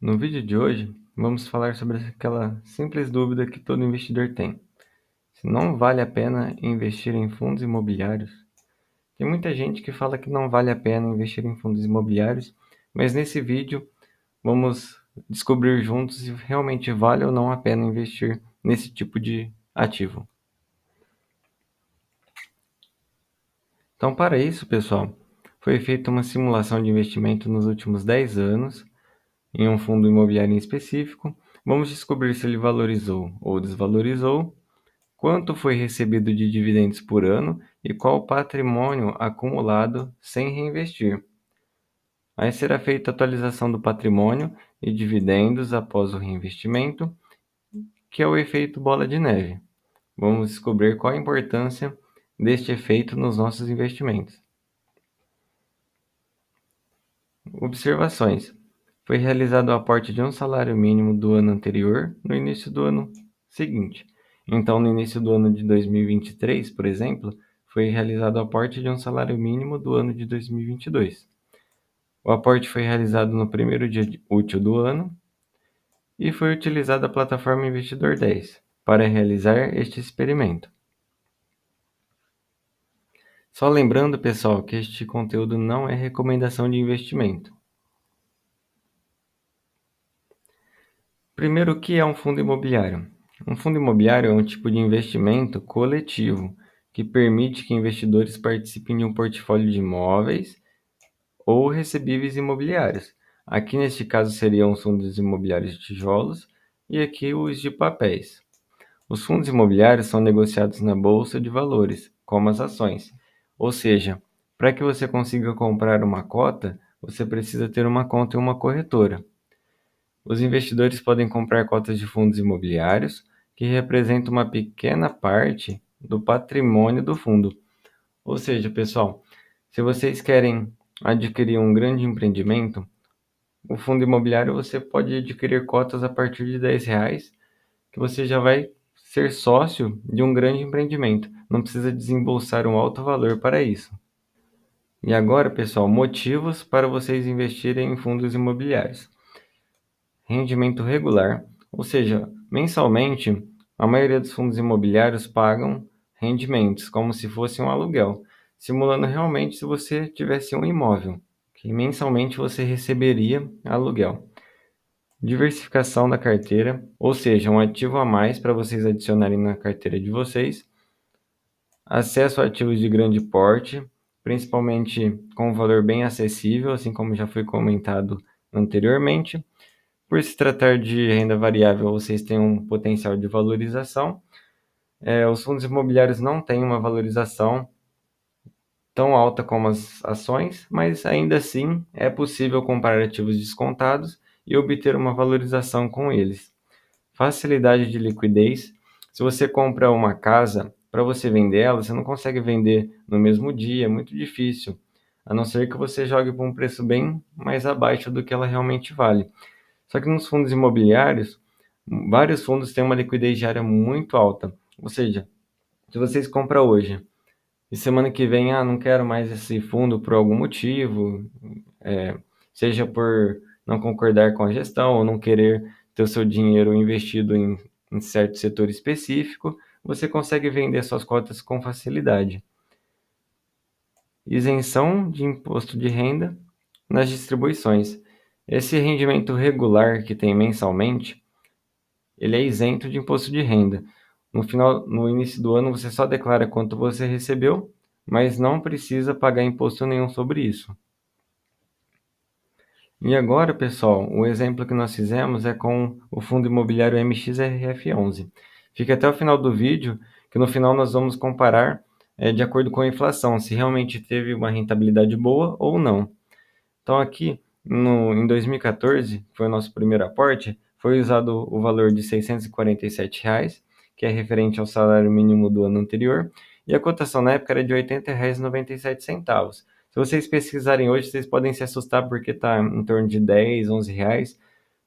No vídeo de hoje, vamos falar sobre aquela simples dúvida que todo investidor tem: se não vale a pena investir em fundos imobiliários. Tem muita gente que fala que não vale a pena investir em fundos imobiliários, mas nesse vídeo vamos descobrir juntos se realmente vale ou não a pena investir nesse tipo de ativo. Então, para isso, pessoal, foi feita uma simulação de investimento nos últimos 10 anos em um fundo imobiliário em específico. Vamos descobrir se ele valorizou ou desvalorizou, quanto foi recebido de dividendos por ano e qual o patrimônio acumulado sem reinvestir. Aí será feita a atualização do patrimônio e dividendos após o reinvestimento, que é o efeito bola de neve. Vamos descobrir qual a importância deste efeito nos nossos investimentos. Observações: foi realizado o aporte de um salário mínimo do ano anterior no início do ano seguinte. Então, no início do ano de 2023, por exemplo, foi realizado o aporte de um salário mínimo do ano de 2022. O aporte foi realizado no primeiro dia útil do ano e foi utilizada a plataforma Investidor 10 para realizar este experimento. Só lembrando, pessoal, que este conteúdo não é recomendação de investimento. Primeiro, o que é um fundo imobiliário? Um fundo imobiliário é um tipo de investimento coletivo que permite que investidores participem de um portfólio de imóveis ou recebíveis imobiliários. Aqui, neste caso, seriam os fundos imobiliários de tijolos e aqui os de papéis. Os fundos imobiliários são negociados na bolsa de valores, como as ações. Ou seja, para que você consiga comprar uma cota, você precisa ter uma conta em uma corretora. Os investidores podem comprar cotas de fundos imobiliários, que representam uma pequena parte do patrimônio do fundo. Ou seja, pessoal, se vocês querem adquirir um grande empreendimento, o fundo imobiliário você pode adquirir cotas a partir de R$ 10, que você já vai ser sócio de um grande empreendimento. Não precisa desembolsar um alto valor para isso. E agora, pessoal, motivos para vocês investirem em fundos imobiliários. Rendimento regular, ou seja, mensalmente, a maioria dos fundos imobiliários pagam rendimentos, como se fosse um aluguel, simulando realmente se você tivesse um imóvel, que mensalmente você receberia aluguel. Diversificação da carteira, ou seja, um ativo a mais para vocês adicionarem na carteira de vocês. Acesso a ativos de grande porte, principalmente com um valor bem acessível, assim como já foi comentado anteriormente. Por se tratar de renda variável, vocês têm um potencial de valorização. Os fundos imobiliários não têm uma valorização tão alta como as ações, mas ainda assim é possível comprar ativos descontados e obter uma valorização com eles. Facilidade de liquidez. Se você compra uma casa, para você vender ela, você não consegue vender no mesmo dia, é muito difícil, a não ser que você jogue por um preço bem mais abaixo do que ela realmente vale. Só que nos fundos imobiliários, vários fundos têm uma liquidez diária muito alta. Ou seja, se vocês compram hoje e semana que vem, não quero mais esse fundo por algum motivo, seja por não concordar com a gestão ou não querer ter o seu dinheiro investido em certo setor específico, você consegue vender suas cotas com facilidade. Isenção de imposto de renda nas distribuições. Esse rendimento regular que tem mensalmente, ele é isento de imposto de renda. No início do ano, você só declara quanto você recebeu, mas não precisa pagar imposto nenhum sobre isso. E agora, pessoal, o exemplo que nós fizemos é com o fundo imobiliário MXRF11. Fique até o final do vídeo, que no final nós vamos comparar de acordo com a inflação, se realmente teve uma rentabilidade boa ou não. Então aqui, em 2014, que foi o nosso primeiro aporte, foi usado o valor de R$ 647, que é referente ao salário mínimo do ano anterior, e a cotação na época era de R$ 80,97. Se vocês pesquisarem hoje, vocês podem se assustar porque está em torno de 10, 11 reais,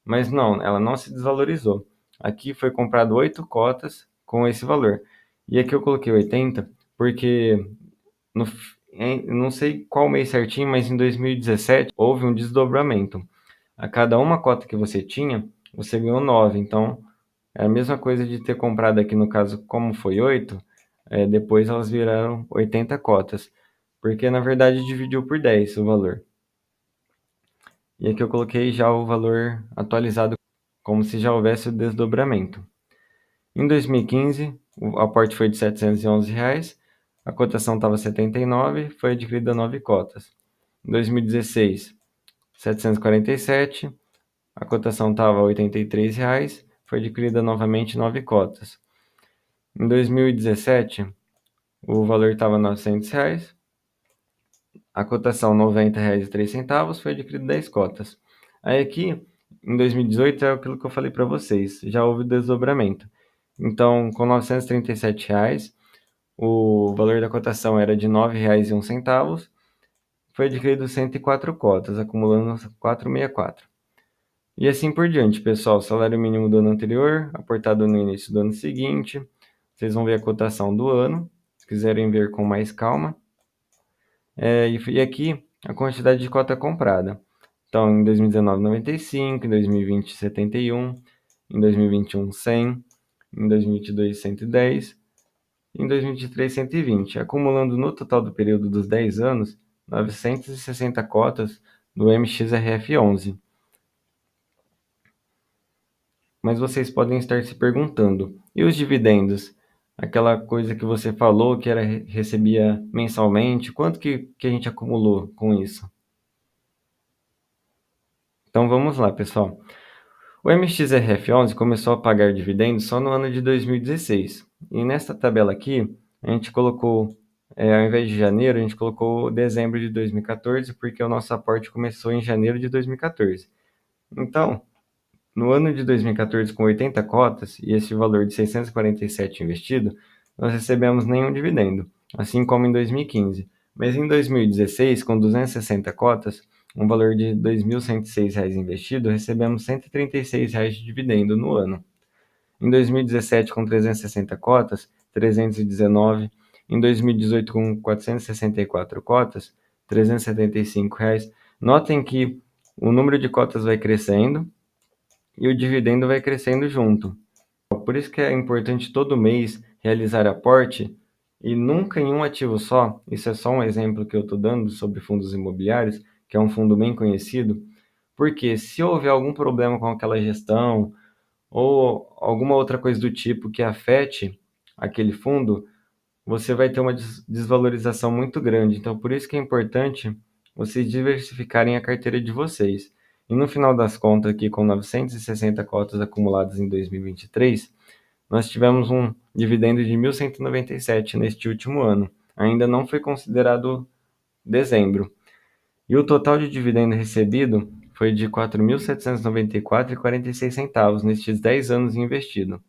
mas não, ela não se desvalorizou. Aqui foi comprado 8 cotas com esse valor. E aqui eu coloquei 80 porque não sei qual mês certinho, mas em 2017 houve um desdobramento. a cada uma cota que você tinha, você ganhou 9. Então, é a mesma coisa de ter comprado aqui, no caso, como foi 8, depois elas viraram 80 cotas, porque na verdade dividiu por 10 o valor. E aqui eu coloquei já o valor atualizado, como se já houvesse o desdobramento. Em 2015, o aporte foi de R$ 711, a cotação estava 79, foi adquirida 9 cotas. Em 2016, 747, a cotação estava R$ 83, foi adquirida novamente 9 cotas. Em 2017, o valor estava R$ 900, a cotação R$ 90,03, foi adquirido 10 cotas. Aí aqui, em 2018, é aquilo que eu falei para vocês, já houve desdobramento. Então, com R$ 937, o valor da cotação era de R$ 9,01, foi adquirido 104 cotas, acumulando 464. E assim por diante, pessoal. Salário mínimo do ano anterior, aportado no início do ano seguinte. Vocês vão ver a cotação do ano, se quiserem ver com mais calma. E aqui a quantidade de cota comprada. Então, em 2019, 95, em 2020, 71, em 2021, 100, em 2022, 110, em 2023, 120, acumulando no total do período dos 10 anos, 960 cotas do MXRF11. Mas vocês podem estar se perguntando, e os dividendos? Aquela coisa que você falou que era recebia mensalmente, quanto que a gente acumulou com isso? Então vamos lá, pessoal. O MXRF11 começou a pagar dividendos só no ano de 2016. E nesta tabela aqui, a gente colocou, ao invés de janeiro, a gente colocou dezembro de 2014, porque o nosso aporte começou em janeiro de 2014. Então, no ano de 2014, com 80 cotas e esse valor de 647 investido, nós recebemos nenhum dividendo, assim como em 2015. Mas em 2016, com 260 cotas, um valor de R$ 2.106 investido, recebemos R$ 136 de dividendo no ano. Em 2017, com 360 cotas, 319. Em 2018, com 464 cotas, R$ 375. Notem que o número de cotas vai crescendo e o dividendo vai crescendo junto. Por isso que é importante todo mês realizar aporte e nunca em um ativo só. Isso é só um exemplo que eu estou dando sobre fundos imobiliários, que é um fundo bem conhecido, porque se houver algum problema com aquela gestão ou alguma outra coisa do tipo que afete aquele fundo, você vai ter uma desvalorização muito grande. Então, por isso que é importante vocês diversificarem a carteira de vocês. E no final das contas, aqui com 960 cotas acumuladas em 2023, nós tivemos um dividendo de 1.197 neste último ano. Ainda não foi considerado dezembro. E o total de dividendo recebido foi de R$ 4.794,46 nestes 10 anos investido.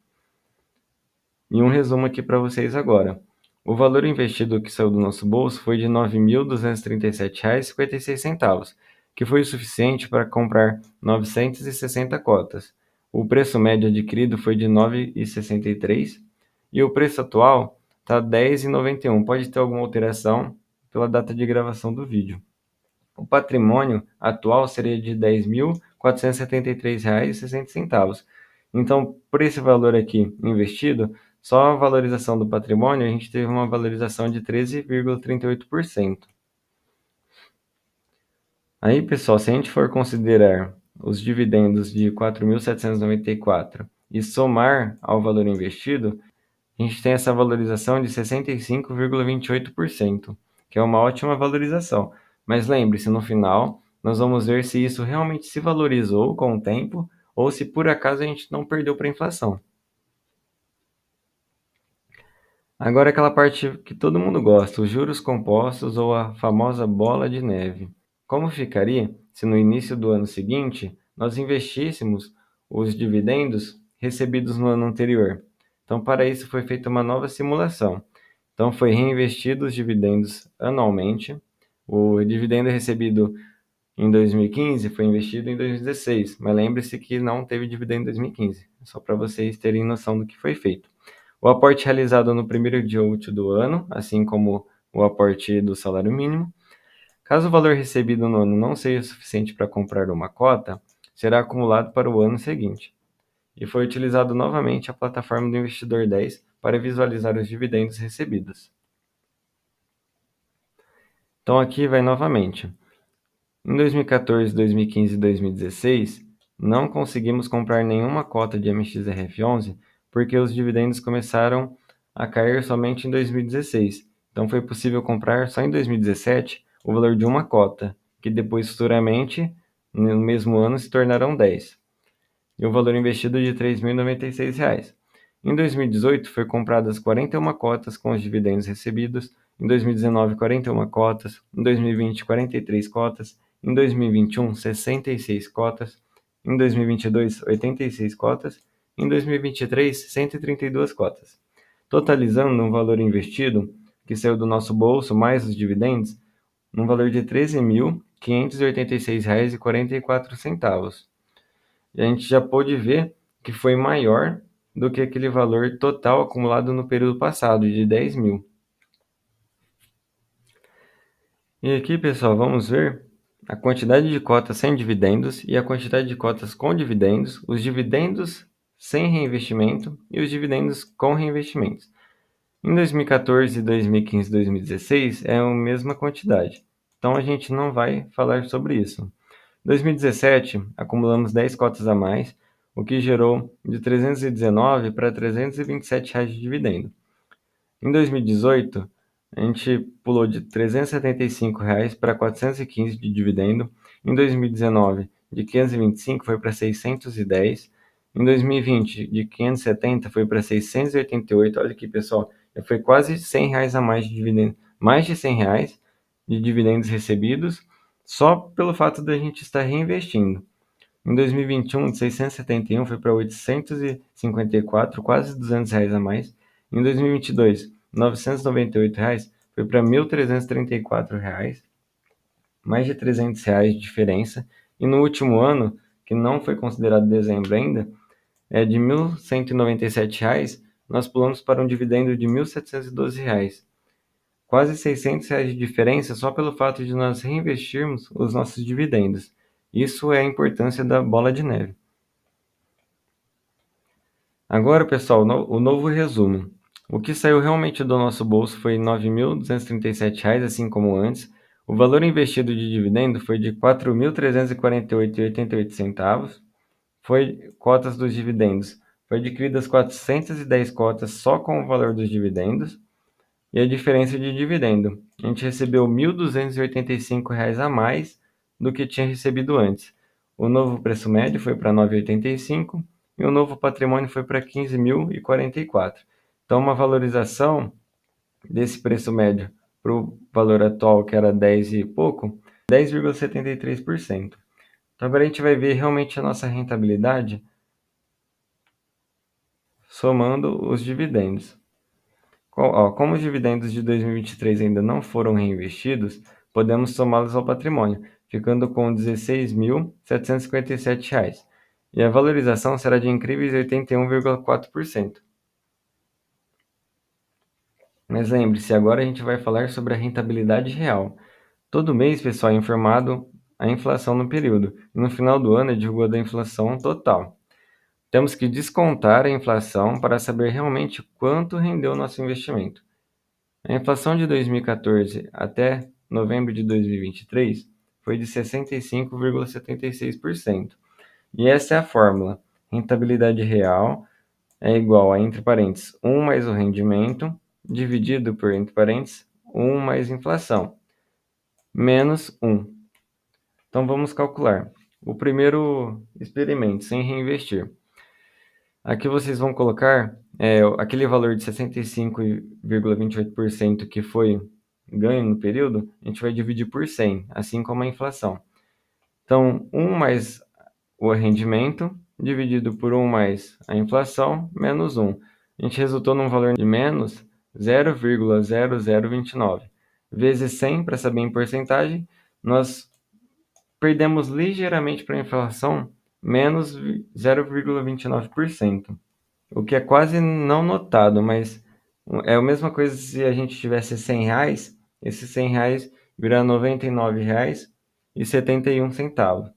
E um resumo aqui para vocês agora. O valor investido que saiu do nosso bolso foi de R$ 9.237,56, que foi o suficiente para comprar 960 cotas. O preço médio adquirido foi de R$ 9,63 e o preço atual está R$ 10,91. Pode ter alguma alteração pela data de gravação do vídeo. O patrimônio atual seria de R$ 10.473,60. Então, por esse valor aqui investido, só a valorização do patrimônio, a gente teve uma valorização de 13,38%. Aí, pessoal, se a gente for considerar os dividendos de 4.794 e somar ao valor investido, a gente tem essa valorização de 65,28%, que é uma ótima valorização. Mas lembre-se, no final, nós vamos ver se isso realmente se valorizou com o tempo ou se por acaso a gente não perdeu para a inflação. Agora aquela parte que todo mundo gosta, os juros compostos ou a famosa bola de neve. Como ficaria se no início do ano seguinte nós investíssemos os dividendos recebidos no ano anterior? Então, para isso foi feita uma nova simulação. Então, foi reinvestido os dividendos anualmente. O dividendo recebido em 2015 foi investido em 2016, mas lembre-se que não teve dividendo em 2015, só para vocês terem noção do que foi feito. O aporte realizado no primeiro dia útil do ano, assim como o aporte do salário mínimo. Caso o valor recebido no ano não seja suficiente para comprar uma cota, será acumulado para o ano seguinte. E foi utilizado novamente a plataforma do Investidor 10 para visualizar os dividendos recebidos. Então aqui vai novamente. Em 2014, 2015 e 2016, não conseguimos comprar nenhuma cota de MXRF11 porque os dividendos começaram a cair somente em 2016. Então foi possível comprar só em 2017 o valor de uma cota, que depois futuramente, no mesmo ano, se tornarão 10. E o valor investido de R$ 3.096. Em 2018, foi compradas 41 cotas com os dividendos recebidos, em 2019, 41 cotas, em 2020, 43 cotas, em 2021, 66 cotas, em 2022, 86 cotas, em 2023, 132 cotas, totalizando um valor investido que saiu do nosso bolso mais os dividendos, num valor de R$ 13.586,44. E a gente já pôde ver que foi maior do que aquele valor total acumulado no período passado, de 10 mil. E aqui, pessoal, vamos ver a quantidade de cotas sem dividendos e a quantidade de cotas com dividendos, os dividendos sem reinvestimento e os dividendos com reinvestimentos. Em 2014, 2015 e 2016 é a mesma quantidade, então a gente não vai falar sobre isso. Em 2017, acumulamos 10 cotas a mais, o que gerou de R$ 319 para R$ 327 reais de dividendo. Em 2018, a gente pulou de R$ 375 reais para 415 de dividendo. Em 2019, de 525 foi para 610. Em 2020, de 570 foi para 688. Olha aqui, pessoal, já foi quase R$ 100 reais a mais de dividendo, mais de R$ 100 reais de dividendos recebidos, só pelo fato da gente estar reinvestindo. Em 2021, de 671 foi para 854, quase R$ 200 reais a mais. Em 2022, R$ 998 reais foi para R$ 1.334 reais, mais de R$ 300 reais de diferença. E no último ano, que não foi considerado dezembro ainda, de R$ 1.197 reais, nós pulamos para um dividendo de R$ 1.712 reais. Quase R$ 600 reais de diferença só pelo fato de nós reinvestirmos os nossos dividendos. Isso é a importância da bola de neve. Agora, pessoal, o novo resumo. O que saiu realmente do nosso bolso foi R$ 9.237, assim como antes. O valor investido de dividendo foi de R$ 4.348,88. Foi cotas dos dividendos. Foi adquiridas 410 cotas só com o valor dos dividendos. E a diferença de dividendo. A gente recebeu R$ 1.285 a mais do que tinha recebido antes. O novo preço médio foi para R$ 9,85 e o novo patrimônio foi para R$ 15.044. Então, uma valorização desse preço médio para o valor atual, que era 10 e pouco, 10,73%. Então, agora a gente vai ver realmente a nossa rentabilidade somando os dividendos. Como os dividendos de 2023 ainda não foram reinvestidos, podemos somá-los ao patrimônio, ficando com R$ 16.757. E a valorização será de incríveis 81,4%. Mas lembre-se, agora a gente vai falar sobre a rentabilidade real. Todo mês, pessoal, é informado a inflação no período, e no final do ano é divulgada a inflação total. Temos que descontar a inflação para saber realmente quanto rendeu o nosso investimento. A inflação de 2014 até novembro de 2023 foi de 65,76%. E essa é a fórmula. Rentabilidade real é igual a, entre parênteses, 1 mais o rendimento, dividido por, entre parênteses, 1 mais inflação, menos 1. Então vamos calcular. O primeiro experimento, sem reinvestir. Aqui vocês vão colocar aquele valor de 65,28% que foi ganho no período, a gente vai dividir por 100, assim como a inflação. Então, 1 mais o rendimento, dividido por 1 mais a inflação, menos 1. A gente resultou num valor de menos 0,0029. Vezes 100, para saber em porcentagem, nós perdemos ligeiramente para a inflação, menos 0,29%. O que é quase não notado, mas é a mesma coisa se a gente tivesse 100 reais, esses 100 reais virar R$ 99,71.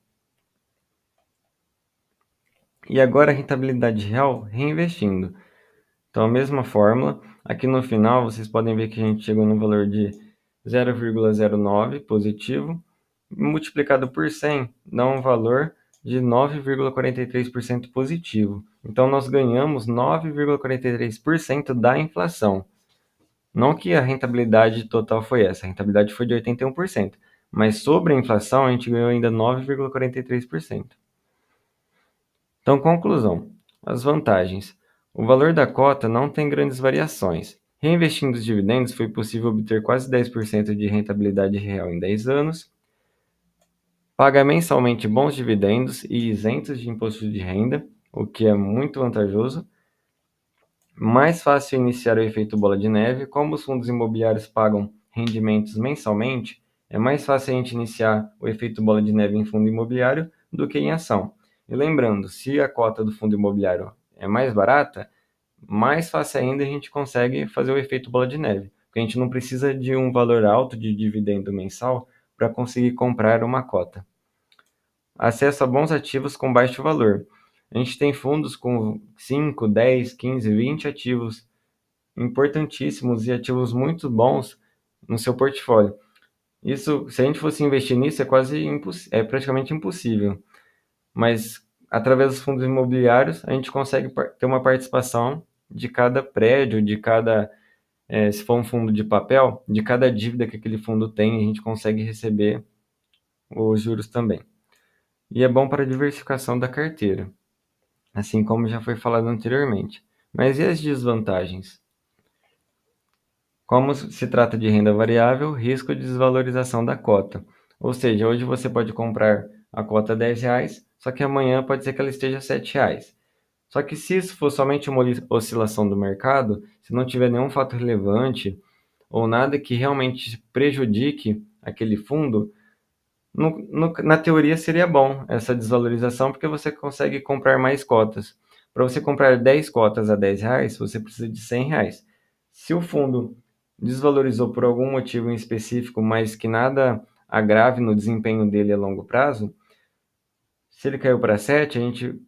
E agora a rentabilidade real reinvestindo. Então, a mesma fórmula. Aqui no final, vocês podem ver que a gente chegou no valor de 0,09 positivo, multiplicado por 100, dá um valor de 9,43% positivo. Então, nós ganhamos 9,43% da inflação. Não que a rentabilidade total foi essa, a rentabilidade foi de 81%, mas sobre a inflação a gente ganhou ainda 9,43%. Então, conclusão. As vantagens. O valor da cota não tem grandes variações. Reinvestindo os dividendos, foi possível obter quase 10% de rentabilidade real em 10 anos. Paga mensalmente bons dividendos e isentos de imposto de renda, o que é muito vantajoso. Mais fácil iniciar o efeito bola de neve. Como os fundos imobiliários pagam rendimentos mensalmente, é mais fácil a gente iniciar o efeito bola de neve em fundo imobiliário do que em ação. E lembrando, se a cota do fundo imobiliário é mais barata, mais fácil ainda a gente consegue fazer o efeito bola de neve, porque a gente não precisa de um valor alto de dividendo mensal para conseguir comprar uma cota. Acesso a bons ativos com baixo valor. A gente tem fundos com 5, 10, 15, 20 ativos importantíssimos e ativos muito bons no seu portfólio. Isso, se a gente fosse investir nisso, é praticamente impossível. Mas através dos fundos imobiliários, a gente consegue ter uma participação de cada prédio, se for um fundo de papel, de cada dívida que aquele fundo tem, a gente consegue receber os juros também. E é bom para a diversificação da carteira, assim como já foi falado anteriormente. Mas e as desvantagens? Como se trata de renda variável, risco de desvalorização da cota. Ou seja, hoje você pode comprar a cota R$ 10, só que amanhã pode ser que ela esteja R$ 7. Só que se isso for somente uma oscilação do mercado, se não tiver nenhum fato relevante ou nada que realmente prejudique aquele fundo, na teoria seria bom essa desvalorização, porque você consegue comprar mais cotas. Para você comprar 10 cotas a R$ 10, você precisa de R$ 100. Se o fundo desvalorizou por algum motivo em específico, mas que nada agrave no desempenho dele a longo prazo, se ele caiu para 7, a gente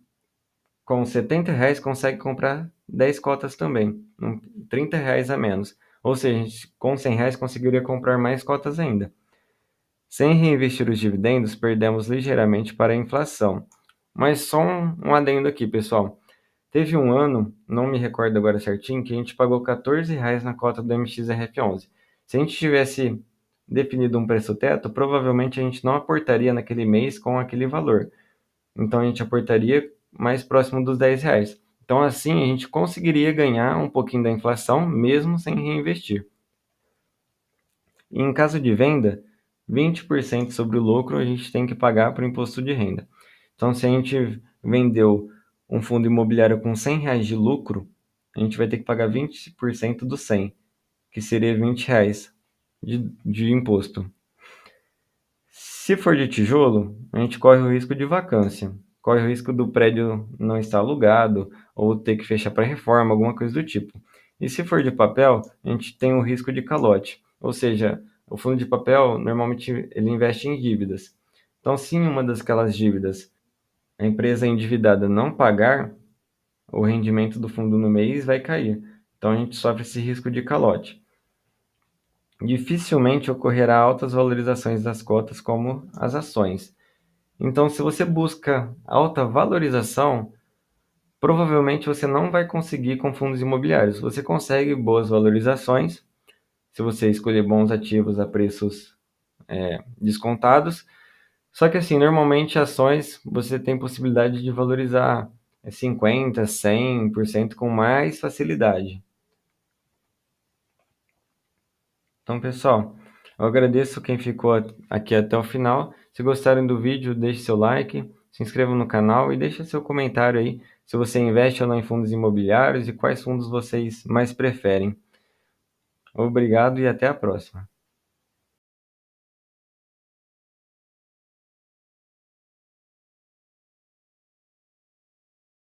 com R$ 70 consegue comprar 10 cotas também, R$ 30 a menos. Ou seja, a gente, com R$ 100 conseguiria comprar mais cotas ainda. Sem reinvestir os dividendos, perdemos ligeiramente para a inflação. Mas só um adendo aqui, pessoal. Teve um ano, não me recordo agora certinho, que a gente pagou R$ 14 na cota do MXRF11. Se a gente tivesse definido um preço teto, provavelmente a gente não aportaria naquele mês com aquele valor. Então a gente aportaria mais próximo dos R$ 10. Então assim a gente conseguiria ganhar um pouquinho da inflação mesmo sem reinvestir. E em caso de venda, 20% sobre o lucro a gente tem que pagar para o imposto de renda. Então se a gente vendeu um fundo imobiliário com R$ 100 de lucro, a gente vai ter que pagar 20% do 100, que seria R$ 20 de imposto. Se for de tijolo, a gente corre o risco de vacância. Corre o risco do prédio não estar alugado ou ter que fechar para reforma, alguma coisa do tipo. E se for de papel, a gente tem o risco de calote. Ou seja, o fundo de papel normalmente ele investe em dívidas. Então, se em uma daquelas dívidas a empresa endividada não pagar, o rendimento do fundo no mês vai cair. Então, a gente sofre esse risco de calote. Dificilmente ocorrerá altas valorizações das cotas como as ações. Então, se você busca alta valorização, provavelmente você não vai conseguir com fundos imobiliários. Você consegue boas valorizações se você escolher bons ativos a preços descontados. Só que assim, normalmente ações você tem possibilidade de valorizar 50%, 100% com mais facilidade. Então, pessoal, eu agradeço quem ficou aqui até o final. Se gostarem do vídeo, deixe seu like, se inscrevam no canal e deixe seu comentário aí se você investe ou não em fundos imobiliários e quais fundos vocês mais preferem. Obrigado e até a próxima.